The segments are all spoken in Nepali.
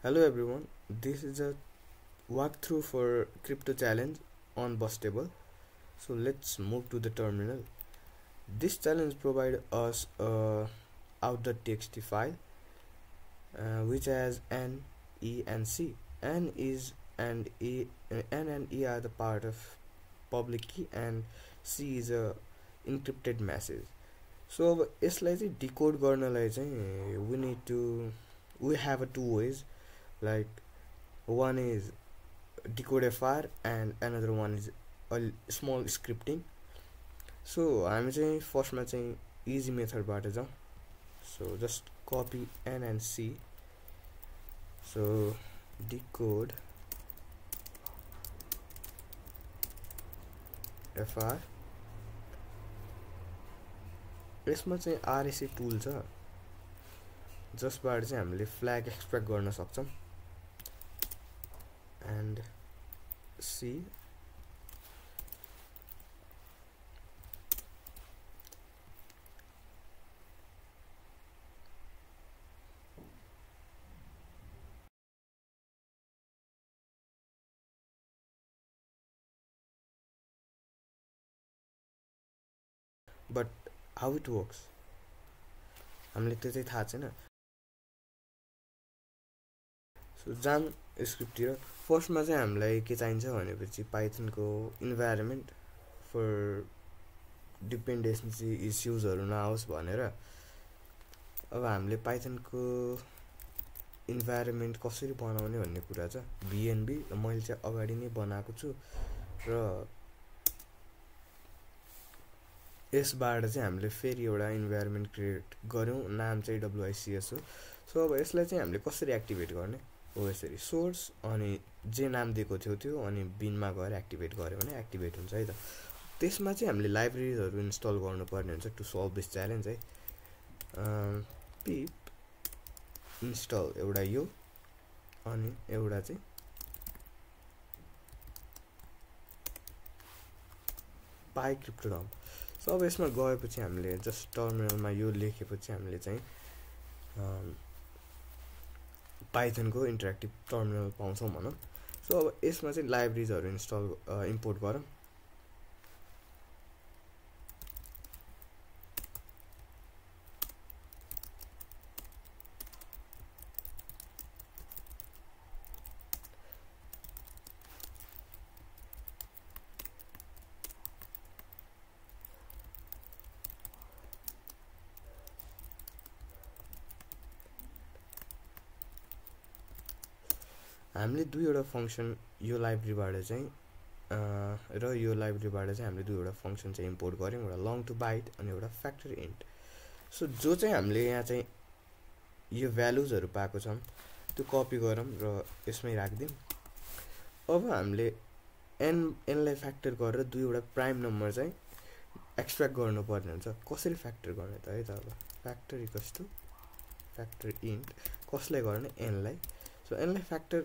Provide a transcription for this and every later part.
Hello everyone, this is a walkthrough for crypto challenge on Bustable. So let's move to the terminal. This challenge provides us a out.txt file which has N, E and C. N is and E, N and E are the part of public key and C is a encrypted message. So अब यसलाई चाहिँ डिकोड गर्नलाई चाहिँ we have two ways, like one is decode FR and another one is a small scripting. So हामी चाहिँ फर्स्टमा चाहिँ इजी मेथडबाट जाउँ. So just copy N and C. So decode FR. यसमा चाहिँ RSA टुल छ जसबाट चाहिँ हामीले फ्ल्याग एक्सट्र्याक्ट गर्न सक्छौं. And C but how it works हामीले त्यो चाहिँ थाहा छैन. सो जाम स्क्रिप्टतिर फर्स्टमा चाहिँ हामीलाई के चाहिन्छ भनेपछि पाइथनको इन्भाइरोमेन्ट फर डिपेन्डेन्सी इस्युजहरु नआओस् भनेर. अब हामीले पाइथनको इन्भाइरोमेन्ट कसरी बनाउने भन्ने कुरा छ. VNB मैले चाहिँ अगाडि नै बनाएको छु र यसबाट चाहिँ हामीले फेरि एउटा इन्भाइरोमेन्ट क्रिएट गर्यौं. नाम चाहिँ WICS हो. सो अब यसलाई चाहिँ हामीले कसरी एक्टिभेट गर्ने हो यसरी सोर्स अनि जे नाम दिएको थियो त्यो अनि बिनमा गएर एक्टिभेट गर्यो भने एक्टिभेट हुन्छ है त. त्यसमा चाहिँ हामीले लाइब्रेरीजहरु इन्स्टल गर्नुपर्ने हुन्छ टु सल्भ दिस च्यालेन्ज है. पिप इन्स्टल एउटा यो अनि एउटा चाहिँ PyCryptoDump. सो अब यसमा गएपछि हामीले जस्ट टर्मिनलमा यो लेखेपछि हामीले चाहिँ पाइथनको इन्टरेक्टिभ टर्मिनल पाउँछौं भनौं. सो अब यसमा चाहिँ लाइब्रेरीजहरु इम्पोर्ट गरौँ. हामीले दुईवटा फंक्सन यो लाइब्रेरीबाट चाहिँ र यो लाइब्रेरीबाट चाहिँ हामीले दुईवटा फंक्सन चाहिँ इम्पोर्ट गर्यौं. एउटा लङ टु बाइट अनि एउटा फ्याक्टर इन्ट. सो जो चाहिँ हामीले यहाँ चाहिँ यो भ्यालुजहरु पाएको छौं त्यो कपी गरौँ र यसमै राख्दियौं. अब हामीले n लाई फ्याक्टर गरेर दुईवटा प्राइम नम्बर चाहिँ एक्सट्र्याक्ट गर्नुपर्ने हुन्छ. कसरी फ्याक्टर गर्ने त है त. अब फ्याक्टर इक्वल्स टु फ्याक्टर इन्ट कसलाई गर्ने n लाई. सो n लाई फ्याक्टर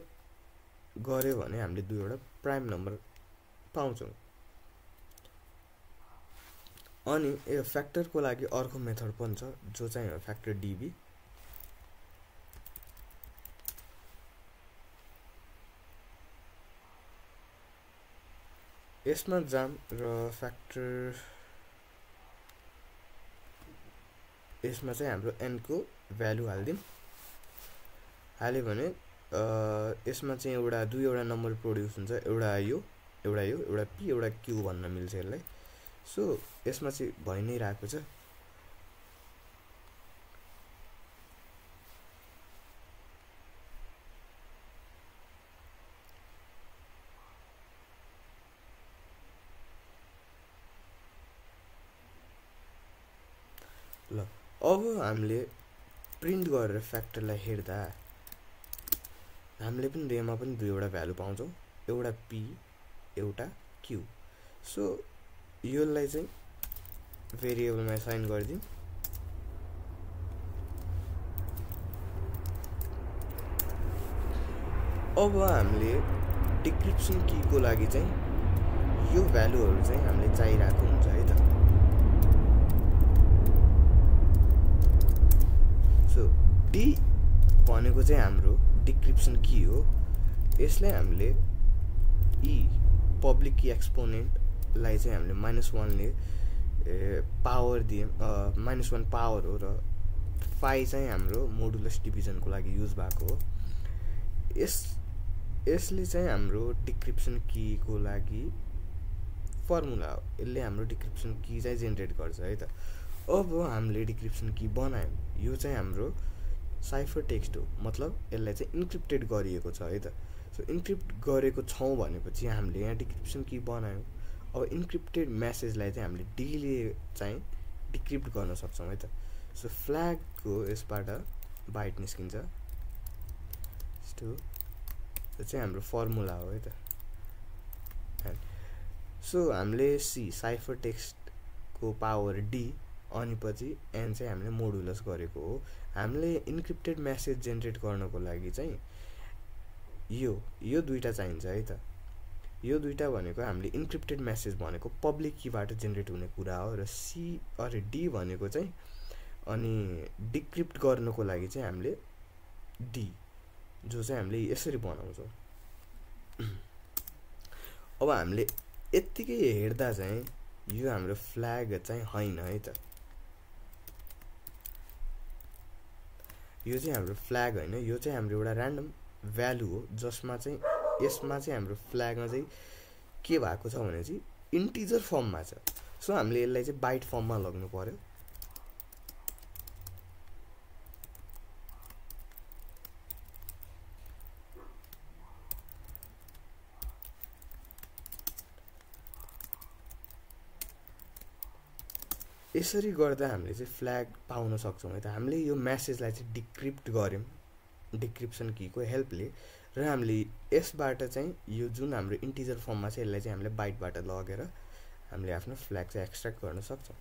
गर्यो भने हामीले दुईवटा प्राइम नम्बर पाउँछौं. अनि यो फ्याक्टरको लागि अर्को मेथड पनि छ जो चाहिँ फ्याक्टर db. यसमा जाम र फ्याक्टर यसमा चाहिँ हाम्रो n को भ्यालु हाल्दियौं. हाल्यो भने यसमा चाहिँ दुईवटा नम्बर प्रोड्युस हुन्छ. एउटा यो एउटा p एउटा q भन्न मिल्छ यसलाई. सो यसमा चाहिँ भइ नै रहेको छ. ल अब हामीले प्रिन्ट गरेर फ्याक्टरलाई हेर्दा हामीले पनि रेमा पनि दुईवटा भ्यालु पाउँछौं. एउटा p एउटा q. सो योलाई चाहिँ भेरिएबलमा असाइन गर्दियौं. अब हामीले डिक्रिप्सन की को लागि चाहिँ यो भ्यालुहरु चाहिँ हामीले चाहिरहेको हुन्छ है त. सो d भनेको चाहिँ हाम्रो डिक्रिप्सन की हो। यसलाई हामीले यी पब्लिक की एक्सपोनेन्टलाई चाहिँ हामीले -1 ले पावर दियौँ, -1 पावर हो र फाइ चाहिँ हाम्रो मोडुलस डिभिजनको लागि युज भएको हो। यसले चाहिँ हाम्रो डिक्रिप्सन कीको लागि फर्मुला हो। यसले हाम्रो डिक्रिप्सन की चाहिँ जेनेरेट गर्छ है त। अब हामीले डिक्रिप्सन की बनायौँ, यो चाहिँ हाम्रो साइफर टेक्स्ट हो, मतलब यसलाई चाहिँ इन्क्रिप्टेड गरिएको छ है त। सो इन्क्रिप्ट गरेको छौँ भनेपछि हामीले यहाँ डिक्रिप्सन की बनायौँ। अब इन्क्रिप्टेड मेसेजलाई चाहिँ हामीले डीले चाहिँ डिक्रिप्ट गर्न सक्छौँ है त। सो फ्ल्यागको यसबाट बाइट निस्किन्छ, यो चाहिँ हाम्रो फर्मुला हो है त। सो हामीले सी साइफर टेक्स्टको पावर डी अनि पछि एन चाहिँ हामीले मोडुलस गरेको हो। हामीले इन्क्रिप्टेड मेसेज जेनेरेट गर्नको लागि चाहिँ यो दुईटा चाहिन्छ है त। यो दुईटा भनेको हामीले इन्क्रिप्टेड मेसेज भनेको पब्लिक कीबाट जेनेरेट हुने कुरा हो, र सी अरे डी भनेको चाहिँ अनि डिक्रिप्ट गर्नको लागि चाहिँ हामीले डी, जो चाहिँ हामीले यसरी बनाउँछौँ। अब हामीले यत्तिकै हेर्दा चाहिँ यो हाम्रो फ्ल्याग चाहिँ होइन है त। यो चाहिँ हाम्रो फ्ल्याग होइन, यो चाहिँ हाम्रो एउटा ऱ्यान्डम भ्यालु हो, जसमा चाहिँ यसमा चाहिँ हाम्रो फ्ल्यागमा चाहिँ के भएको छ भने चाहिँ इन्टिजर फर्ममा छ। सो हामीले यसलाई चाहिँ बाइट फर्ममा लग्नु पर्यो। यसरी गर्दा हामीले चाहिँ फ्ल्याग पाउन सक्छौँ है त। हामीले यो मेसेजलाई चाहिँ डिक्रिप्ट गऱ्यौँ डिक्रिप्सन कीको हेल्पले, र हामीले यसबाट चाहिँ यो जुन हाम्रो इन्टिजर फर्ममा छ यसलाई चाहिँ हामीले बाइटबाट लगेर हामीले आफ्नो फ्ल्याग चाहिँ एक्सट्र्याक्ट गर्न सक्छौँ।